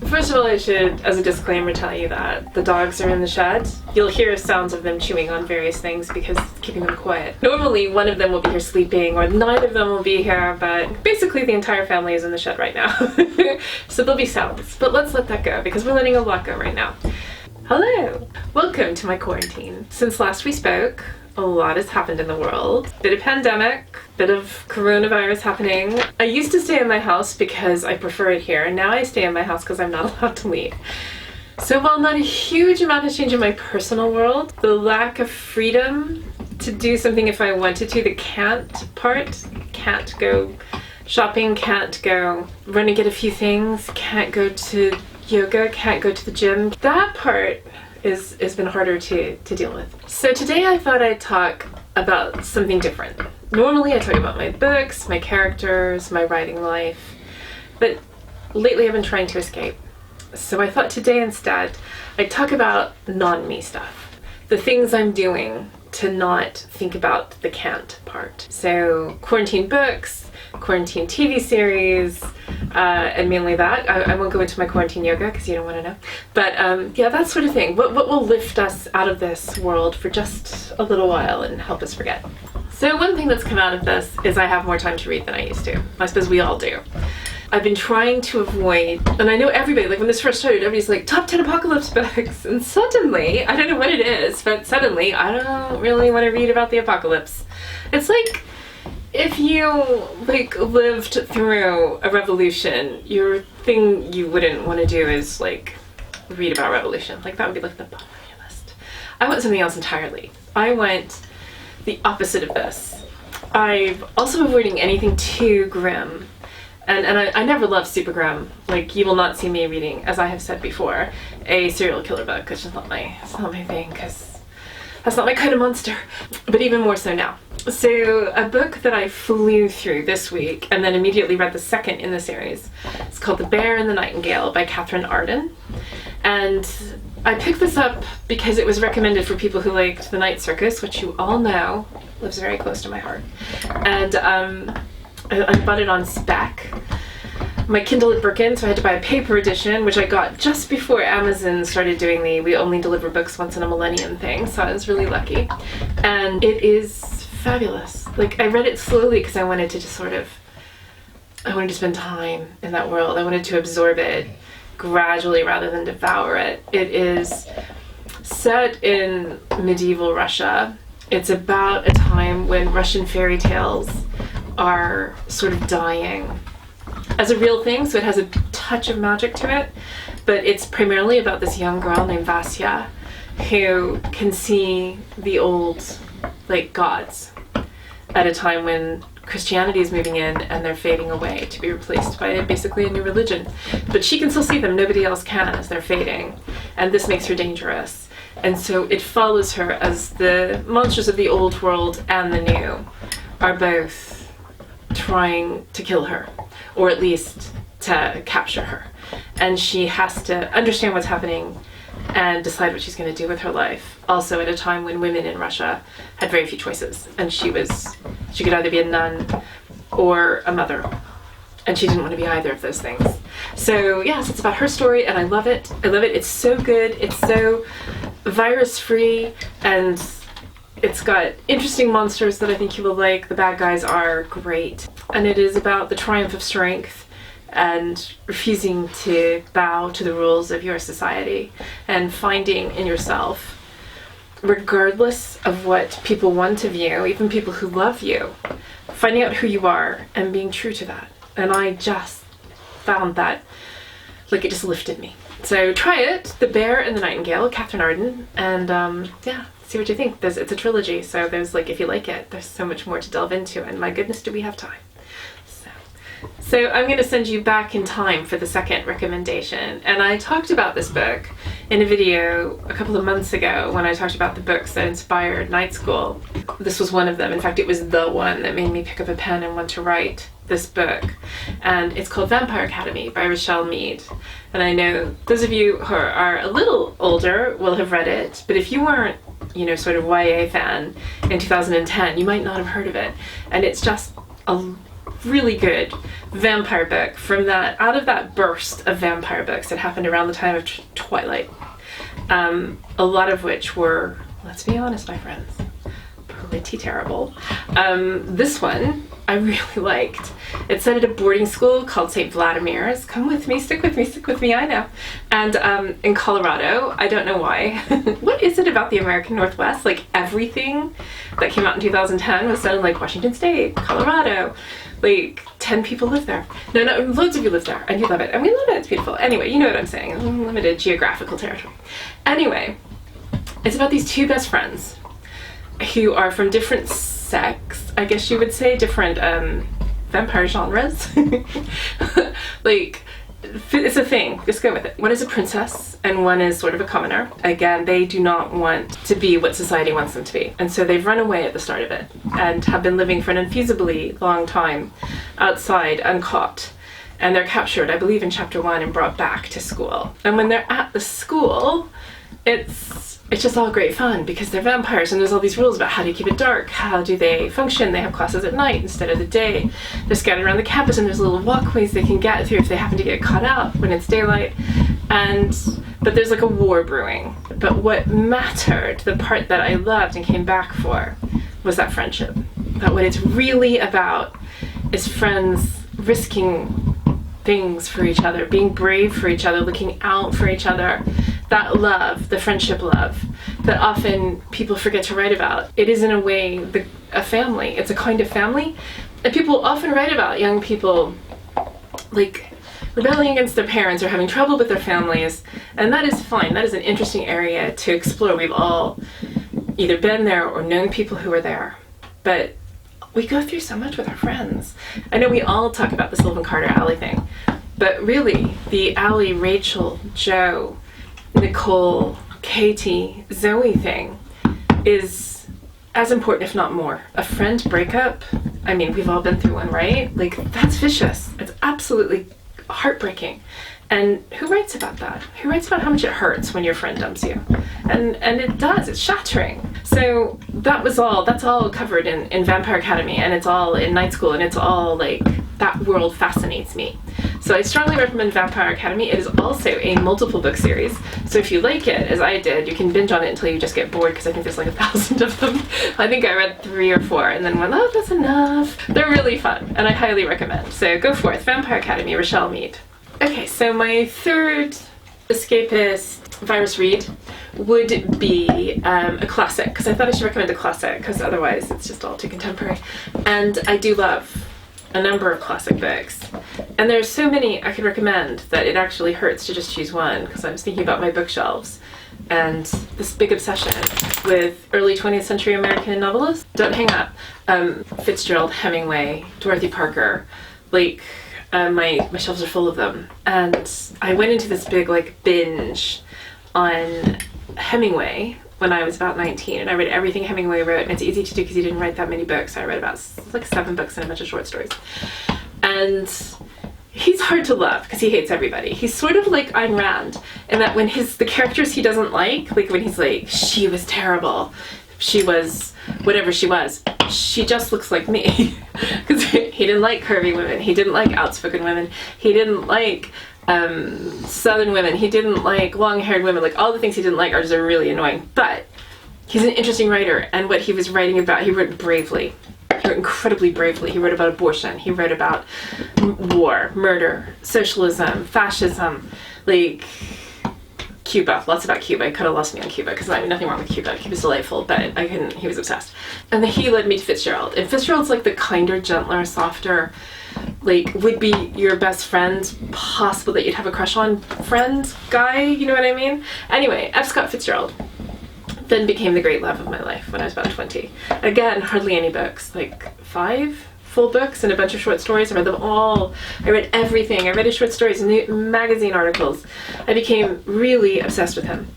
First of all, I should, as a disclaimer, tell you that the dogs are in the shed. You'll hear sounds of them chewing on various things because it's keeping them quiet. Normally, one of them will be here sleeping, or neither of them will be here, but basically the entire family is in the shed right now. So there'll be sounds, but let's let that go because we're letting a lot go right now. Hello! Welcome to my quarantine. Since last we spoke, a lot has happened in the world. Bit of pandemic, bit of coronavirus happening. I used to stay in my house because I prefer it here, and now I stay in my house because I'm not allowed to leave. So while not a huge amount has changed in my personal world, the lack of freedom to do something if I wanted to, the can't part, can't go shopping, can't go run and get a few things, can't go to yoga, can't go to the gym. That part has been harder to deal with. So today I thought I'd talk about something different. Normally I talk about my books, my characters, my writing life, but lately I've been trying to escape. So I thought today instead I'd talk about non-me stuff. The things I'm doing to not think about the can't part. So quarantine books, quarantine TV series, and mainly that. I won't go into my quarantine yoga because you don't want to know. But yeah, that sort of thing. What will lift us out of this world for just a little while and help us forget? So one thing that's come out of this is I have more time to read than I used to. I suppose we all do. I've been trying to avoid, and I know everybody, like when this first started, everybody's like, top 10 apocalypse books. And suddenly, I don't know what it is, but suddenly I don't really want to read about the apocalypse. It's like, if you lived through a revolution, your thing you wouldn't want to do is read about revolution. That would be the bottom of your list. I want something else entirely. I want the opposite of this. I'm also avoiding anything too grim. And I never loved super grim. You will not see me reading, as I have said before, a serial killer book. It's just not my thing, because that's not my kind of monster. But even more so now. So a book that I flew through this week and then immediately read the second in the series. It's called The Bear and the Nightingale by Catherine Arden. And I picked this up because it was recommended for people who liked The Night Circus, which you all know lives very close to my heart. And I bought it on spec. My Kindle had broken, so I had to buy a paper edition, which I got just before Amazon started doing the we only deliver books once in a millennium thing, so I was really lucky. And it is fabulous. I read it slowly because I wanted to just I wanted to spend time in that world. I wanted to absorb it gradually rather than devour it. It is set in medieval Russia. It's about a time when Russian fairy tales are sort of dying as a real thing, so it has a touch of magic to it, but it's primarily about this young girl named Vasya who can see the old gods at a time when Christianity is moving in and they're fading away to be replaced by basically a new religion. But she can still see them, nobody else can, as they're fading, and this makes her dangerous. And so it follows her as the monsters of the old world and the new are both trying to kill her, or at least to capture her. And she has to understand what's happening and decide what she's going to do with her life. Also at a time when women in Russia had very few choices, and she could either be a nun or a mother, and she didn't want to be either of those things. So yes, it's about her story, and I love it. It's so good. It's so virus free, and it's got interesting monsters that I think you will like. The bad guys are great. And it is about the triumph of strength and refusing to bow to the rules of your society and finding in yourself, regardless of what people want of you, even people who love you, finding out who you are and being true to that. And I just found that, it just lifted me. So try it, The Bear and the Nightingale, Catherine Arden, and yeah, see what you think. It's a trilogy, so there's if you like it, there's so much more to delve into, and my goodness, do we have time. So I'm going to send you back in time for the second recommendation. And I talked about this book in a video a couple of months ago when I talked about the books that inspired night school. This was one of them. In fact, it was the one that made me pick up a pen and want to write this book. And it's called Vampire Academy by Rochelle Mead. And I know those of you who are a little older will have read it, but if you weren't, sort of YA fan in 2010, you might not have heard of it. And it's just a really good vampire book from out of that burst of vampire books that happened around the time of Twilight. A lot of which were, let's be honest, my friends, pretty terrible. This one I really liked. It's set at a boarding school called St. Vladimir's. Come with me, stick with me, I know. And in Colorado, I don't know why. What is it about the American Northwest? Like everything that came out in 2010 was set in like Washington State, Colorado. Like 10 people live there. No, loads of you live there, and you love it. And we love it, it's beautiful. Anyway, you know what I'm saying. Limited geographical territory. Anyway, it's about these two best friends who are from different sects, I guess you would say, different vampire genres. Like, it's a thing, just go with it. One is a princess and one is sort of a commoner. Again, they do not want to be what society wants them to be, and so they've run away at the start of it and have been living for an unfeasibly long time outside, uncaught, and they're captured, I believe in chapter 1, and brought back to school. And when they're at the school, it's just all great fun because they're vampires and there's all these rules about how do you keep it dark, how do they function. They have classes at night instead of the day. They're scattered around the campus and there's little walkways they can get through if they happen to get caught out when it's daylight. But there's like a war brewing. But what mattered, the part that I loved and came back for, was that friendship. That what it's really about is friends risking things for each other, being brave for each other, looking out for each other. That love, the friendship love, that often people forget to write about. It is in a way a family. It's a kind of family. And people often write about young people like rebelling against their parents or having trouble with their families. And that is fine. That is an interesting area to explore. We've all either been there or known people who were there. But we go through so much with our friends. I know we all talk about the Sylvan Carter Allie thing, but really the Allie, Rachel, Joe, Nicole, Katie, Zoe thing is as important, if not more. A friend breakup, I mean, we've all been through one, right? Like, that's vicious. It's absolutely heartbreaking. And who writes about that? Who writes about how much it hurts when your friend dumps you? And it does, it's shattering. So that's all covered in Vampire Academy, and it's all in night school, and it's all like, that world fascinates me. So I strongly recommend Vampire Academy. It is also a multiple book series. So if you like it, as I did, you can binge on it until you just get bored, because I think there's like 1,000 of them. I think I read 3 or 4 and then went, oh, that's enough. They're really fun, and I highly recommend. So go forth, Vampire Academy, Rochelle Mead. Okay, so my third escapist virus read would be a classic, because I thought I should recommend a classic, because otherwise it's just all too contemporary. And I do love a number of classic books, and there's so many I could recommend that it actually hurts to just choose one, because I was thinking about my bookshelves and this big obsession with early 20th century American novelists. Don't hang up. Fitzgerald, Hemingway, Dorothy Parker, like my shelves are full of them. And I went into this big like binge on Hemingway when I was about 19, and I read everything Hemingway wrote, and it's easy to do because he didn't write that many books. I read about like 7 books and a bunch of short stories. And he's hard to love because he hates everybody. He's sort of like Ayn Rand, in that when the characters he doesn't like when he's like, she was terrible, she was whatever she was, she just looks like me. Because he didn't like curvy women, he didn't like outspoken women, he didn't like southern women, he didn't like long-haired women, like all the things he didn't like are just really annoying. But he's an interesting writer, and what he was writing about, he wrote bravely. He wrote incredibly bravely. He wrote about abortion, he wrote about war, murder, socialism, fascism, like Cuba, lots about Cuba. He could have lost me on Cuba, because I mean nothing wrong with Cuba. Cuba's delightful, but he was obsessed. And then he led me to Fitzgerald. And Fitzgerald's like the kinder, gentler, softer, like would be your best friend, possible that you'd have a crush on friend guy, you know what I mean? Anyway, F. Scott Fitzgerald then became the great love of my life when I was about 20. Again, hardly any books, like 5 full books and a bunch of short stories. I read them all. I read everything. I read his short stories, magazine articles. I became really obsessed with him.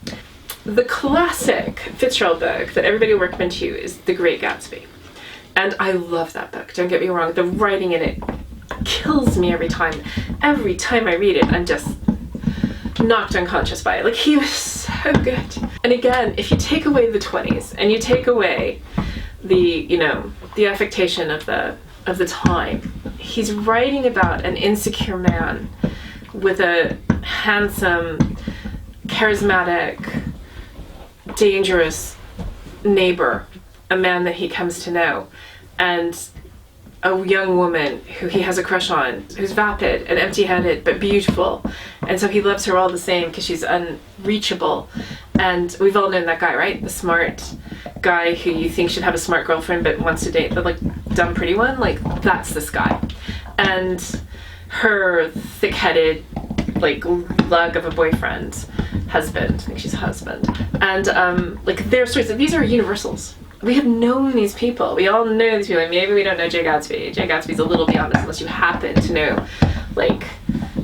The classic Fitzgerald book that everybody will recommend to you is The Great Gatsby. And I love that book, don't get me wrong. The writing in it kills me every time. Every time I read it, I'm just knocked unconscious by it. Like, he was so good. And again, if you take away the 20s and you take away the affectation of the time, he's writing about an insecure man with a handsome, charismatic, dangerous neighbor, a man that he comes to know, and a young woman who he has a crush on, who's vapid and empty-headed but beautiful, and so he loves her all the same because she's unreachable. And we've all known that guy, right? The smart guy who you think should have a smart girlfriend but wants to date the like dumb pretty one. Like, that's this guy. And her thick-headed like lug of a boyfriend, husband, I think she's a husband, and like their stories, these are universals. We have known these people. We all know these people. Maybe we don't know Jay Gatsby. Jay Gatsby's a little beyond us unless you happen to know, like,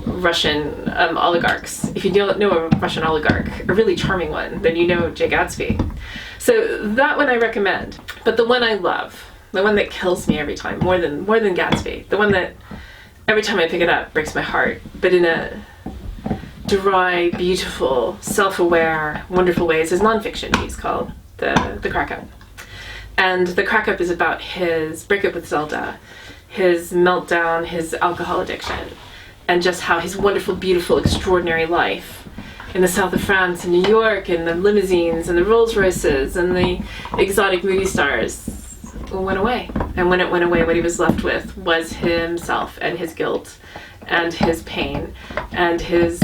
Russian oligarchs. If you don't know a Russian oligarch, a really charming one, then you know Jay Gatsby. So that one I recommend. But the one I love, the one that kills me every time, more than Gatsby, the one that every time I pick it up breaks my heart, but in a dry, beautiful, self-aware, wonderful ways, is nonfiction. He's called The Crack-Up. And The Crack-Up is about his breakup with Zelda, his meltdown, his alcohol addiction, and just how his wonderful, beautiful, extraordinary life in the south of France and New York, and the limousines and the Rolls Royces and the exotic movie stars went away. And when it went away, what he was left with was himself and his guilt and his pain and his,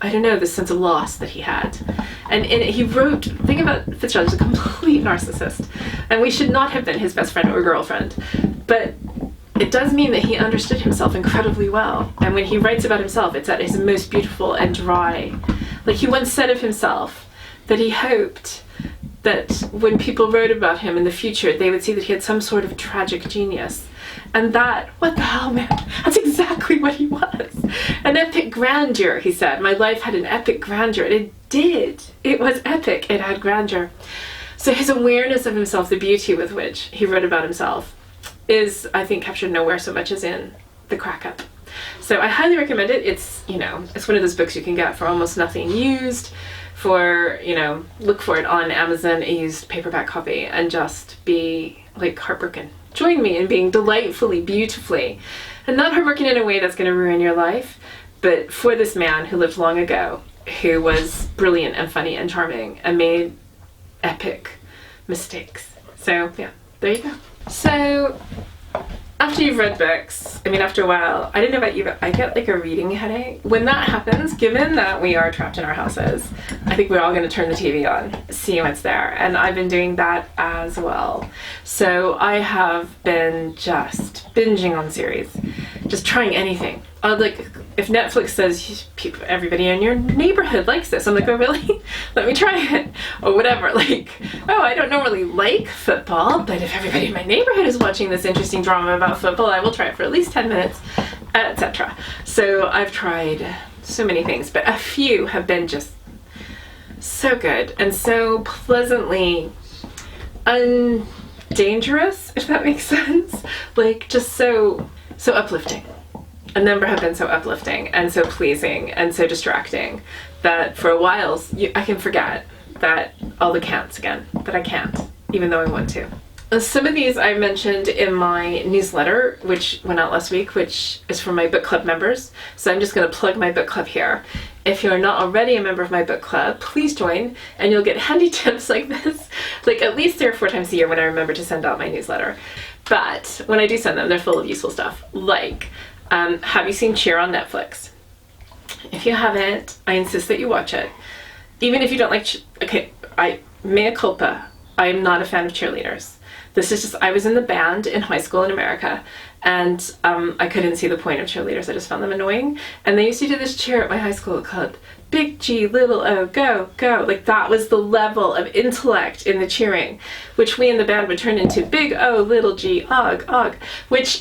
I don't know, this sense of loss that he had. And in it, he wrote, think about Fitzgerald as a complete narcissist, and we should not have been his best friend or girlfriend, but it does mean that he understood himself incredibly well. And when he writes about himself, it's at his most beautiful and dry. Like, he once said of himself that he hoped that when people wrote about him in the future, they would see that he had some sort of tragic genius. And that, what the hell, man? That's exactly what he was. An epic grandeur, he said. My life had an epic grandeur. And it did. It was epic. It had grandeur. So his awareness of himself, the beauty with which he wrote about himself, is, I think, captured nowhere so much as in The Crack-Up. So I highly recommend it. It's, you know, it's one of those books you can get for almost nothing used. For, you know, look for it on Amazon, a used paperback copy, and just be, like, heartbroken. Join me in being delightfully, beautifully, and not heartbroken in a way that's going to ruin your life, but for this man who lived long ago, who was brilliant and funny and charming and made epic mistakes. So, yeah, there you go. So, after you've read books, I mean, after a while, I don't know about you, but I get like a reading headache. When that happens, given that we are trapped in our houses, I think we're all going to turn the TV on, see what's there. And I've been doing that as well. So I have been just binging on series, just trying anything. Like, if Netflix says everybody in your neighborhood likes this, I'm like, oh really? Let me try it. Or whatever. Like, oh, I don't normally like football, but if everybody in my neighborhood is watching this interesting drama about football, I will try it for at least 10 minutes, etc. So I've tried so many things, but a few have been just so good and so pleasantly undangerous, if that makes sense. Like, just so uplifting. A number have been so uplifting and so pleasing and so distracting that for a while I can forget that all the can'ts again, that I can't, even though I want to. Some of these I mentioned in my newsletter, which went out last week, which is for my book club members. So I'm just going to plug my book club here. If you're not already a member of my book club, please join, and you'll get handy tips like this, like at least 3 or 4 times a year when I remember to send out my newsletter. But when I do send them, they're full of useful stuff, like have you seen Cheer on Netflix? If you haven't, I insist that you watch it. Even if you don't like, okay, mea culpa, I am not a fan of cheerleaders. This is just, I was in the band in high school in America, and I couldn't see the point of cheerleaders. I just found them annoying. And they used to do this cheer at my high school called Big G, Little O, Go, Go. Like, that was the level of intellect in the cheering, which we in the band would turn into Big O, Little G, Og, Og, which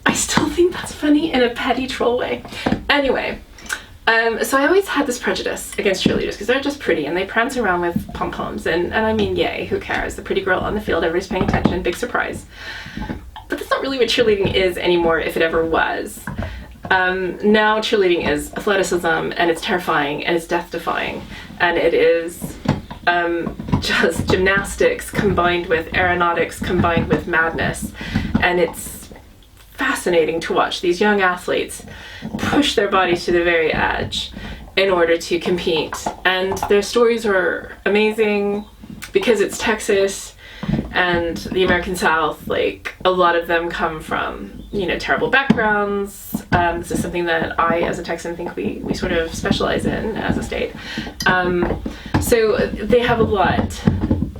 I still think that's funny in a petty troll way. Anyway, so I always had this prejudice against cheerleaders because they're just pretty and they prance around with pom-poms, and I mean, yay, who cares? The pretty girl on the field, everybody's paying attention, big surprise. But that's not really what cheerleading is anymore, if it ever was. Now cheerleading is athleticism, and it's terrifying, and it's death-defying, and it is just gymnastics combined with aeronautics combined with madness, and it's fascinating to watch these young athletes push their bodies to the very edge in order to compete. And their stories are amazing because it's Texas and the American South. Like, a lot of them come from, you know, terrible backgrounds. This is something that I, as a Texan, think we sort of specialize in as a state. So they have a lot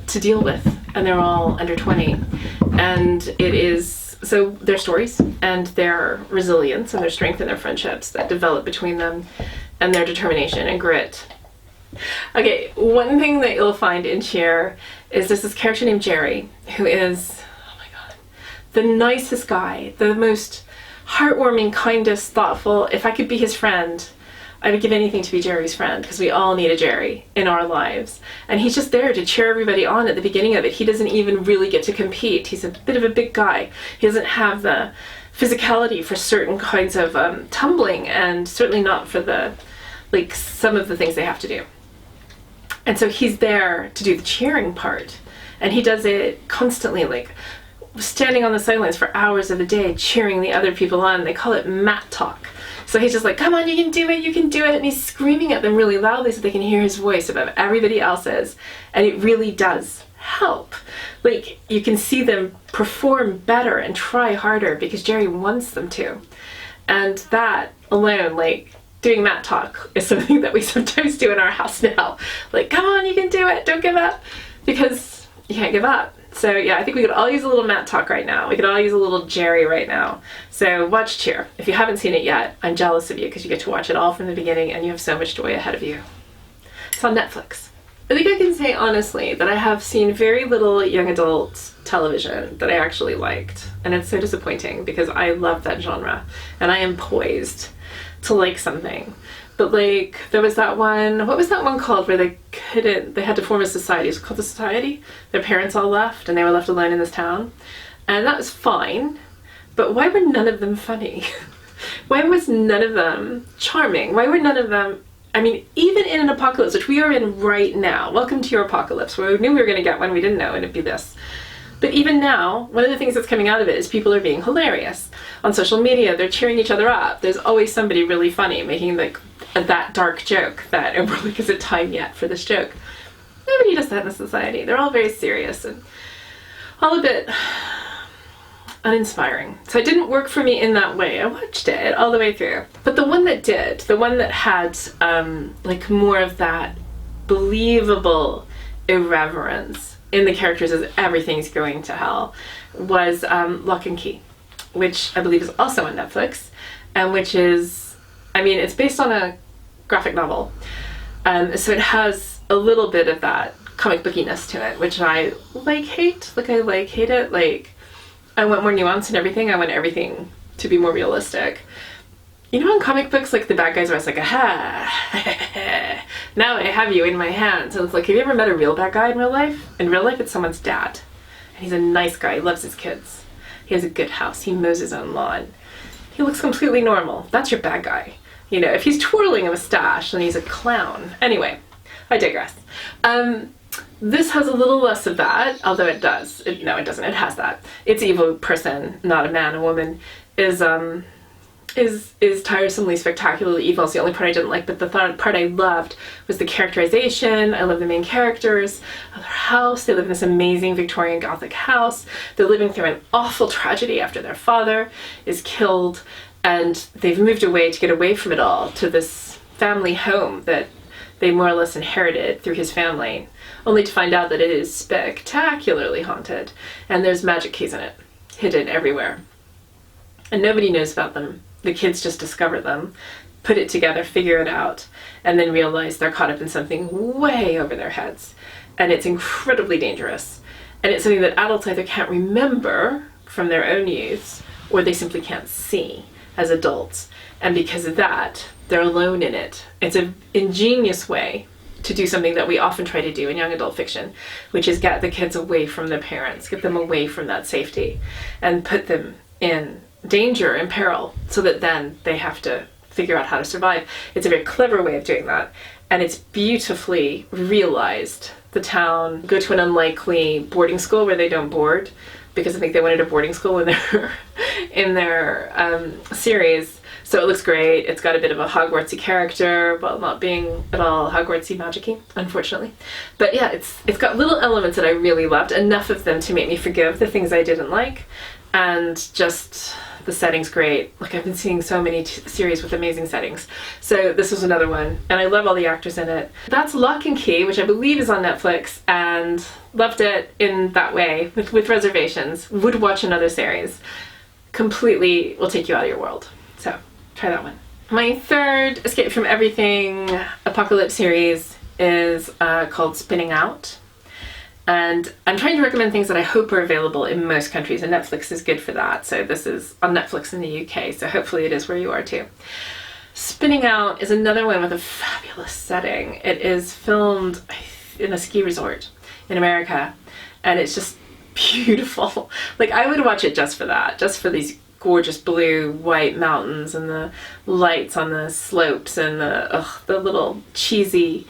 to deal with, and they're all under 20. And it is, so their stories and their resilience and their strength and their friendships that develop between them, and their determination and grit. Okay, one thing that you'll find in Cheer is there's this character named Jerry, who is, oh my god, the nicest guy, the most heartwarming, kindest, thoughtful. If I could be his friend, I would give anything to be Jerry's friend, because we all need a Jerry in our lives. And he's just there to cheer everybody on at the beginning of it. He doesn't even really get to compete. He's a bit of a big guy. He doesn't have the physicality for certain kinds of tumbling, and certainly not for the, like, some of the things they have to do. And so he's there to do the cheering part, and he does it constantly, like standing on the sidelines for hours of the day cheering the other people on. They call it mat talk. So he's just like, come on, you can do it, you can do it. And he's screaming at them really loudly so they can hear his voice above everybody else's. And it really does help. Like, you can see them perform better and try harder because Jerry wants them to. And that alone, like, doing mat talk is something that we sometimes do in our house now. Like, come on, you can do it, don't give up. Because you can't give up. So yeah, I think we could all use a little mat talk right now. We could all use a little Jerry right now. So watch Cheer. If you haven't seen it yet, I'm jealous of you because you get to watch it all from the beginning and you have so much joy ahead of you. It's on Netflix. I think I can say honestly that I have seen very little young adult television that I actually liked. And it's so disappointing because I love that genre and I am poised to like something. But like, there was that one, what was that one called where they had to form a society? It was called The Society. Their parents all left and they were left alone in this town. And that was fine, but why were none of them funny? Why was none of them charming? Why were none of them, I mean, even in an apocalypse, which we are in right now, welcome to your apocalypse, where we knew we were gonna get one, we didn't know, and it'd be this. But even now, one of the things that's coming out of it is people are being hilarious. On social media, they're cheering each other up. There's always somebody really funny making like that dark joke that, and we're like, is it time yet for this joke? Nobody does that in the society. They're all very serious and all a bit uninspiring. So it didn't work for me in that way. I watched it all the way through. But the one that did, the one that had like more of that believable irreverence in the characters as everything's going to hell, was Lock and Key, which I believe is also on Netflix, and which is, I mean, it's based on a graphic novel, so it has a little bit of that comic bookiness to it, which I hate it. Like, I want more nuance in everything. I want everything to be more realistic. You know, in comic books, like, the bad guys are always like, aha, now I have you in my hands. And it's like, have you ever met a real bad guy in real life? In real life, it's someone's dad. And he's a nice guy, he loves his kids. He has a good house, he mows his own lawn. He looks completely normal. That's your bad guy. You know, if he's twirling a mustache, then he's a clown. Anyway, I digress. This has a little less of that, although it does. No, it doesn't. It has that. Its evil person, not a man, a woman, is tiresomely, spectacularly evil. It's the only part I didn't like, but the part I loved was the characterization. I love the main characters of their house. They live in this amazing Victorian Gothic house. They're living through an awful tragedy after their father is killed, and they've moved away to get away from it all to this family home that they more or less inherited through his family, only to find out that it is spectacularly haunted, and there's magic keys in it, hidden everywhere. And nobody knows about them. The kids just discover them, put it together, figure it out, and then realize they're caught up in something way over their heads. And it's incredibly dangerous. And it's something that adults either can't remember from their own youth, or they simply can't see as adults. And because of that, they're alone in it. It's an ingenious way to do something that we often try to do in young adult fiction, which is get the kids away from their parents, get them away from that safety, and put them in danger and peril so that then they have to figure out how to survive. It's a very clever way of doing that, and it's beautifully realized. The town go to an unlikely boarding school where they don't board, because I think they wanted a boarding school in their series. So it looks great. It's got a bit of a Hogwartsy character, while not being at all Hogwartsy magic-y, unfortunately. But yeah, it's got little elements that I really loved, enough of them to make me forgive the things I didn't like, and just the setting's great. Like, I've been seeing so many series with amazing settings. So this was another one, and I love all the actors in it. That's Lock and Key, which I believe is on Netflix, and loved it in that way, with reservations. Would watch another series. Completely will take you out of your world. So try that one. My third Escape from Everything apocalypse series is called Spinning Out. And I'm trying to recommend things that I hope are available in most countries, and Netflix is good for that. So this is on Netflix in the UK, so hopefully it is where you are too. Spinning Out is another one with a fabulous setting. It is filmed in a ski resort in America, and it's just beautiful. Like, I would watch it just for that, just for these gorgeous blue white mountains and the lights on the slopes and the little cheesy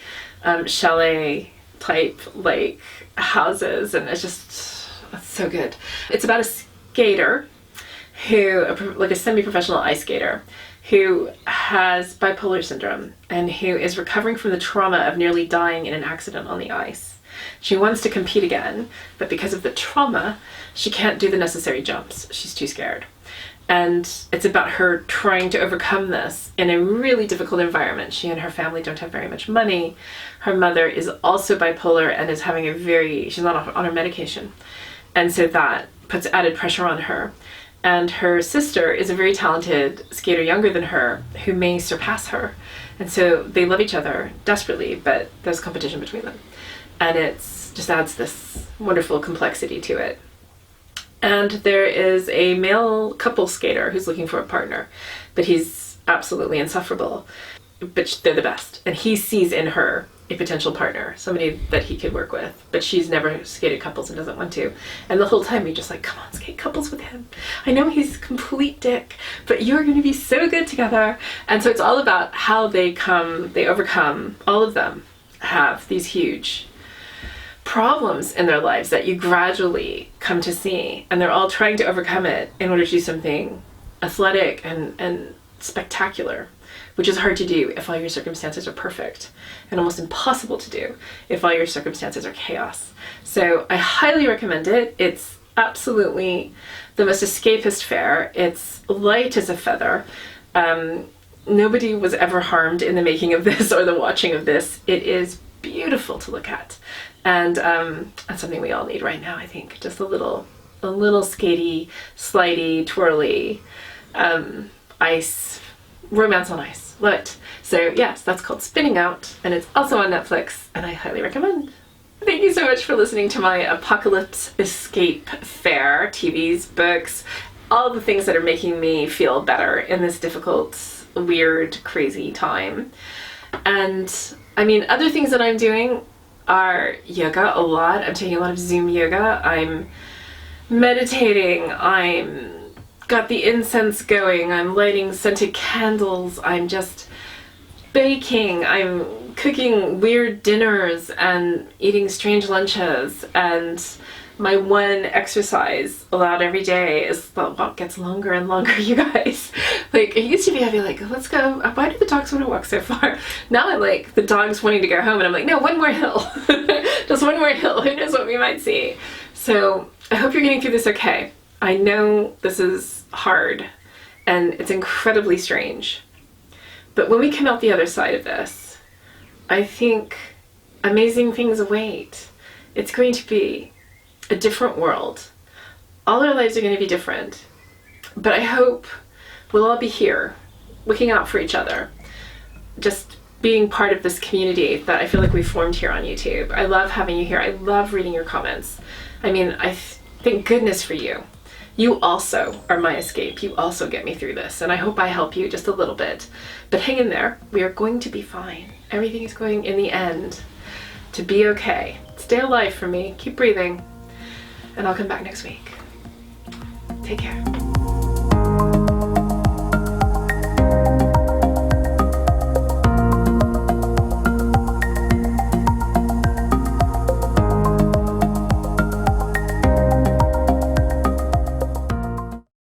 chalet type like houses, and it's so good. It's about a skater who, like a semi-professional ice skater, who has bipolar syndrome and who is recovering from the trauma of nearly dying in an accident on the ice. She wants to compete again, but because of the trauma, she can't do the necessary jumps. She's too scared. And it's about her trying to overcome this in a really difficult environment. She and her family don't have very much money. Her mother is also bipolar and is having she's not on her medication. And so that puts added pressure on her. And her sister is a very talented skater younger than her who may surpass her. And so they love each other desperately, but there's competition between them. And it's just adds this wonderful complexity to it. And there is a male couple skater who's looking for a partner, but he's absolutely insufferable. But they're the best. And he sees in her a potential partner, somebody that he could work with. But she's never skated couples and doesn't want to. And the whole time you're just like, come on, skate couples with him. I know he's a complete dick, but you're going to be so good together. And so it's all about how they overcome, all of them have these huge problems in their lives that you gradually come to see, and they're all trying to overcome it in order to do something athletic and spectacular, which is hard to do if all your circumstances are perfect, and almost impossible to do if all your circumstances are chaos. So I highly recommend it. It's absolutely the most escapist fare. It's light as a feather. Nobody was ever harmed in the making of this or the watching of this. It is beautiful to look at. And that's something we all need right now, I think. Just a little skatey, slidey, twirly, ice, romance on ice. Love it. So yes, that's called Spinning Out, and it's also on Netflix, and I highly recommend. Thank you so much for listening to my apocalypse escape fare, TVs, books, all the things that are making me feel better in this difficult, weird, crazy time. And I mean, other things that I'm doing are yoga a lot. I'm taking a lot of Zoom yoga. I'm meditating. I'm got the incense going. I'm lighting scented candles. I'm just baking. I'm cooking weird dinners and eating strange lunches. And my one exercise allowed every day is the walk gets longer and longer, you guys. Like, it used to be, I'd be like, let's go. Why do the dogs want to walk so far? Now I like the dogs wanting to go home, and I'm like, no, one more hill. Just one more hill. Who knows what we might see? So I hope you're getting through this okay. I know this is hard, and it's incredibly strange. But when we come out the other side of this, I think amazing things await. It's going to be a different world. All our lives are going to be different, but I hope we'll all be here, looking out for each other, just being part of this community that I feel like we formed here on YouTube. I love having you here. I love reading your comments. I mean, thank goodness for you. You also are my escape. You also get me through this, and I hope I help you just a little bit. But hang in there. We are going to be fine. Everything is going, in the end, to be okay. Stay alive for me. Keep breathing. And I'll come back next week. Take care.